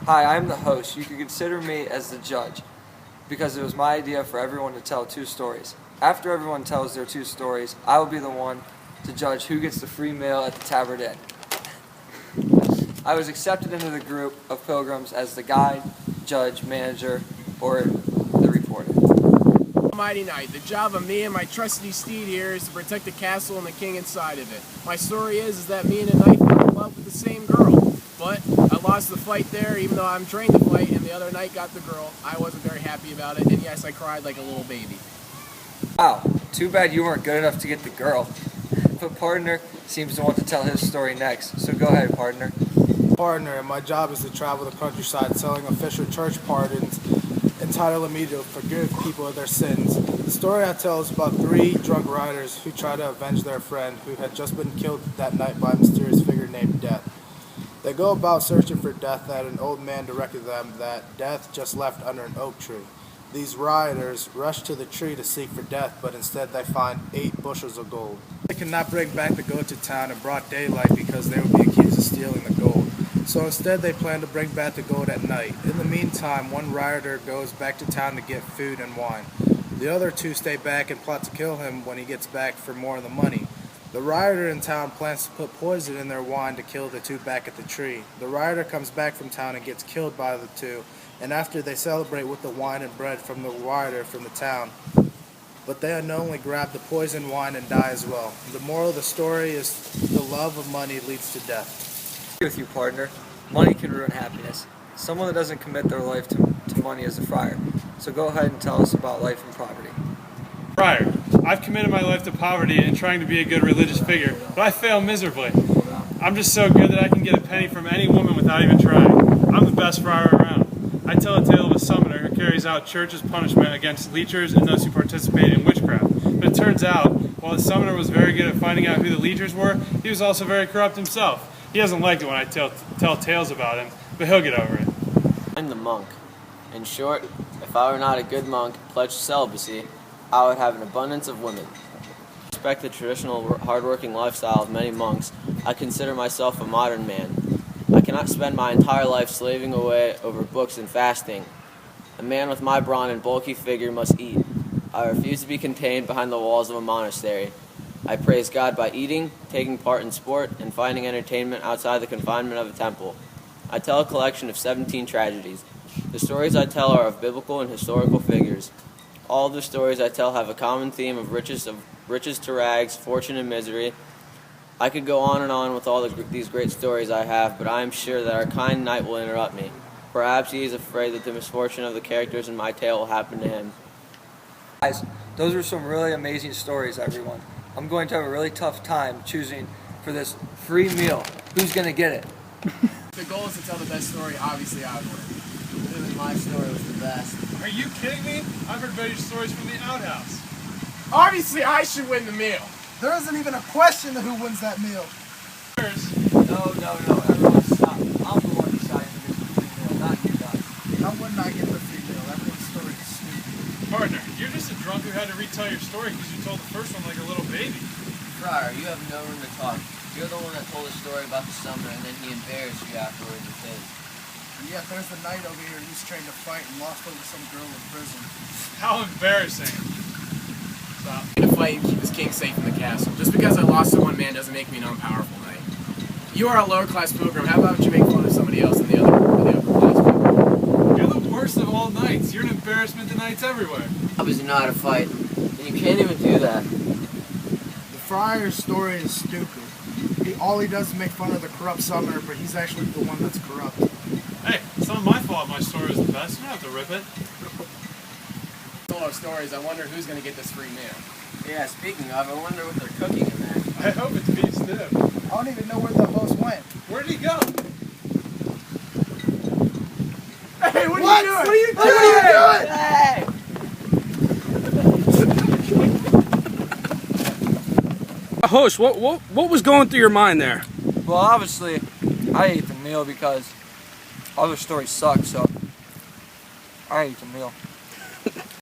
Hi, I'm the host. You can consider me as the judge because it was my idea for everyone to tell two stories. After everyone tells their two stories, I will be the one to judge who gets the free meal at the Tavern Inn. I was accepted into the group of pilgrims as the guide, judge, manager, or the reporter. Almighty night, the job of me and my trusty steed here is to protect the castle and the king inside of it. My story is that me and a knight fell in love with the same girl, but I lost the fight there even though I'm trained to fight, and the other knight got the girl. I wasn't very happy about it, and yes, I cried like a little baby. Wow, too bad you weren't good enough to get the girl. But partner seems to want to tell his story next, so go ahead, partner. Partner, and my job is to travel the countryside selling official church pardons, entitling me to forgive people of their sins. The story I tell is about three drunk riders who try to avenge their friend who had just been killed that night by a mysterious figure named Death. They go about searching for Death, that an old man directed them that Death just left under an oak tree. These riders rush to the tree to seek for Death, but instead they find 8 bushels of gold. They cannot bring back the gold to town in broad daylight because they would be accused of stealing the gold. So instead they plan to bring back the gold at night. In the meantime, one rider goes back to town to get food and wine. The other 2 stay back and plot to kill him when he gets back for more of the money. The rider in town plans to put poison in their wine to kill the 2 back at the tree. The rider comes back from town and gets killed by the 2, and after they celebrate with the wine and bread from the rider from the town. But they unknowingly grab the poison wine and die as well. The moral of the story is the love of money leads to death. With you, partner. Money can ruin happiness. Someone that doesn't commit their life to money is a friar. So go ahead and tell us about life and poverty. Friar, I've committed my life to poverty and trying to be a good religious figure, but I fail miserably. I'm just so good that I can get a penny from any woman without even trying. I'm the best friar around. I tell a tale of a summoner who carries out church's punishment against leechers and those who participate in witchcraft. But it turns out, while the summoner was very good at finding out who the leechers were, he was also very corrupt himself. He doesn't like it when I tell tales about him, but he'll get over it. I'm the monk. In short, if I were not a good monk pledged to celibacy, I would have an abundance of women. I respect the traditional hard-working lifestyle of many monks. I consider myself a modern man. I cannot spend my entire life slaving away over books and fasting. A man with my brawn and bulky figure must eat. I refuse to be contained behind the walls of a monastery. I praise God by eating, taking part in sport, and finding entertainment outside the confinement of a temple. I tell a collection of 17 tragedies. The stories I tell are of biblical and historical figures. All of the stories I tell have a common theme of riches to rags, fortune and misery. I could go on and on with all these great stories I have, but I am sure that our kind knight will interrupt me. Perhaps he is afraid that the misfortune of the characters in my tale will happen to him. Guys, those were some really amazing stories, everyone. I'm going to have a really tough time choosing for this free meal. Who's going to get it? The goal is to tell the best story. Obviously, I would win. My story was the best. Are you kidding me? I've heard better stories from the outhouse. Obviously, I should win the meal. There isn't even a question of who wins that meal. No, everyone stop. I'm the one deciding who gets the free meal, not you guys. I would not get the free meal. Everyone's story is stupid. Partner, you're just a drunk who had to retell your story because you told the first one like a little baby. Friar, you have no room to talk. You're the one that told a story about the summoner, and then he embarrassed you afterwards with his. And yet there's the knight over here who's trained to fight and lost over some girl in prison. How embarrassing. Stop. To fight and keep his king safe in the castle. Just because I lost to one man doesn't make me an unpowerful knight. You are a lower class pilgrim. How about you make fun of somebody else in the upper class pilgrim? You're the worst of all knights. You're an embarrassment to knights everywhere. Obviously know how to fight, and you can't even do that. The friar's story is stupid. All he does is make fun of the corrupt summoner, but he's actually the one that's corrupt. Hey, it's not my fault my story is the best. You don't have to rip it. Full of stories. I wonder who's going to get this free meal. Yeah, speaking of, I wonder what they're cooking in there. I hope it's beef stew. I don't even know where the host went. Where did he go? Hey, what are you doing? What are you doing? Hey! Host, what was going through your mind there? Well, obviously, I ate the meal because other stories suck, so I ate the meal.